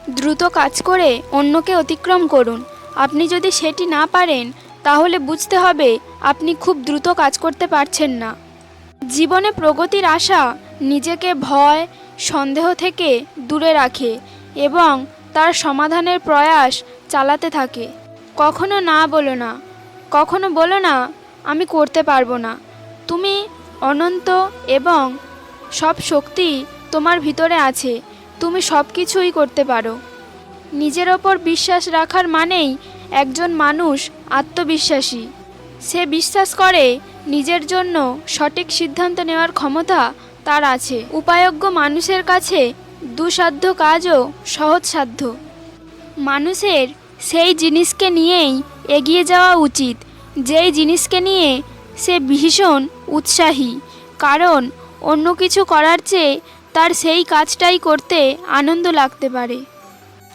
দ্রুত কাজ করে অন্যকে অতিক্রম করুন। আপনি যদি সেটি না পারেন, তাহলে বুঝতে হবে আপনি খুব দ্রুত কাজ করতে পারছেন না। জীবনে প্রগতির আশা নিজেকে ভয়, সন্দেহ থেকে দূরে রাখে এবং তার সমাধানের প্রয়াস চালাতে থাকে। কখনো না বলো না। কখনো বলো না, আমি করতে পারবো না। তুমি অনন্ত এবং সব শক্তি তোমার ভিতরে আছে। তুমি সব কিছুই করতে পারো। নিজের ওপর বিশ্বাস রাখার মানেই একজন মানুষ আত্মবিশ্বাসী। সে বিশ্বাস করে নিজের জন্য সঠিক সিদ্ধান্ত নেওয়ার ক্ষমতা তার আছে। উপায়জ্ঞ মানুষের কাছে দুঃসাধ্য কাজও সহজসাধ্য। মানুষের সেই জিনিসকে নিয়েই এগিয়ে যাওয়া উচিত, যেই জিনিসকে নিয়ে সে ভীষণ উৎসাহী, কারণ অন্য কিছু করার চেয়ে তার সেই কাজটাই করতে আনন্দ লাগতে পারে।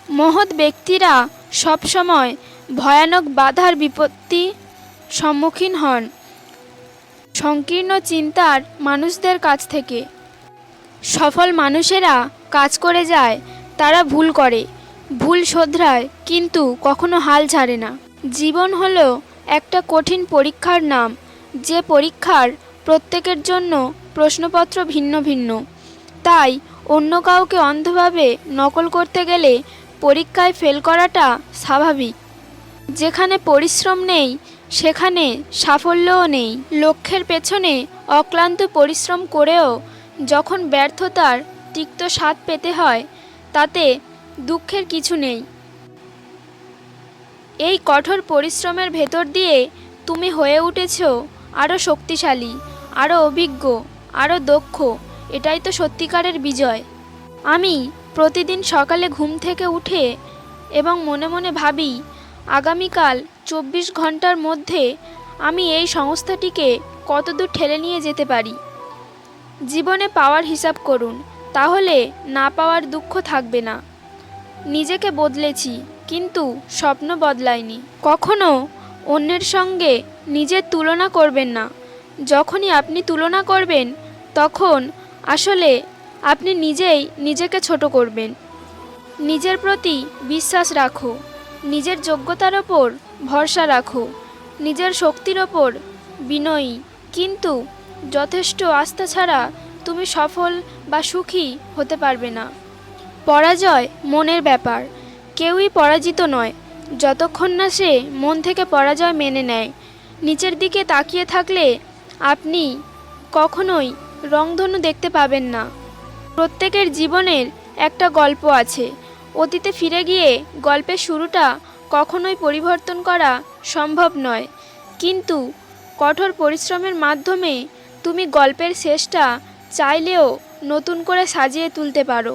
মহৎ ব্যক্তিরা সবসময় ভয়ানক বাধার বিপত্তি সম্মুখীন হন সংকীর্ণ চিন্তার মানুষদের কাছ থেকে। সফল মানুষেরা কাজ করে যায়, তারা ভুল করে, ভুল শোধরায়, কিন্তু কখনো হাল ছাড়ে না। জীবন হলো একটা কঠিন পরীক্ষার নাম, যে পরীক্ষার প্রত্যেকের জন্য প্রশ্নপত্র ভিন্ন ভিন্ন। তাই অন্য কাউকে অন্ধভাবে নকল করতে গেলে পরীক্ষায় ফেল করাটা স্বাভাবিক। যেখানে পরিশ্রম নেই, সেখানে সাফল্যও নেই। লক্ষ্যের পেছনে অক্লান্ত পরিশ্রম করেও যখন ব্যর্থতার তিক্ত স্বাদ পেতে হয়, তাতে দুঃখের কিছু নেই। এই কঠোর পরিশ্রমের ভেতর দিয়ে তুমি হয়ে উঠেছো আরও শক্তিশালী, আরও অভিজ্ঞ, আরও দক্ষ। এটাই তো সত্যিকারের বিজয়। আমি প্রতিদিন সকালে ঘুম থেকে উঠে এবং মনে মনে ভাবি, আগামীকাল 24 ঘন্টার মধ্যে আমি এই সংস্থাটিকে কতদূর ঠেলে নিয়ে যেতে পারি। জীবনে পাওয়ার হিসাব করুন, তাহলে না পাওয়ার দুঃখ থাকবে না। নিজেকে বদলেছি, কিন্তু স্বপ্ন বদলায়নি। কখনো অন্যের সঙ্গে নিজের তুলনা করবেন না। যখনই আপনি তুলনা করবেন, তখন আসলে আপনি নিজেই নিজেকে ছোট করবেন। নিজের প্রতি বিশ্বাস রাখো, নিজের যোগ্যতার ওপর ভরসা রাখো, নিজের শক্তির ওপর বিনয়ী, কিন্তু যথেষ্ট আস্থা ছাড়া তুমি সফল বা সুখী হতে পারবে না। পরাজয় মনের ব্যাপার। কেউই পরাজিত নয় যতক্ষণ না সে মন থেকে পরাজয় মেনে নেয়। নিচের দিকে তাকিয়ে থাকলে আপনি কখনোই রংধনু দেখতে পাবেন না। প্রত্যেকের জীবনের একটা গল্প আছে। অতীতে ফিরে গিয়ে গল্পের শুরুটা কখনোই পরিবর্তন করা সম্ভব নয়, কিন্তু কঠোর পরিশ্রমের মাধ্যমে তুমি গল্পের শেষটা চাইলেও নতুন করে সাজিয়ে তুলতে পারো।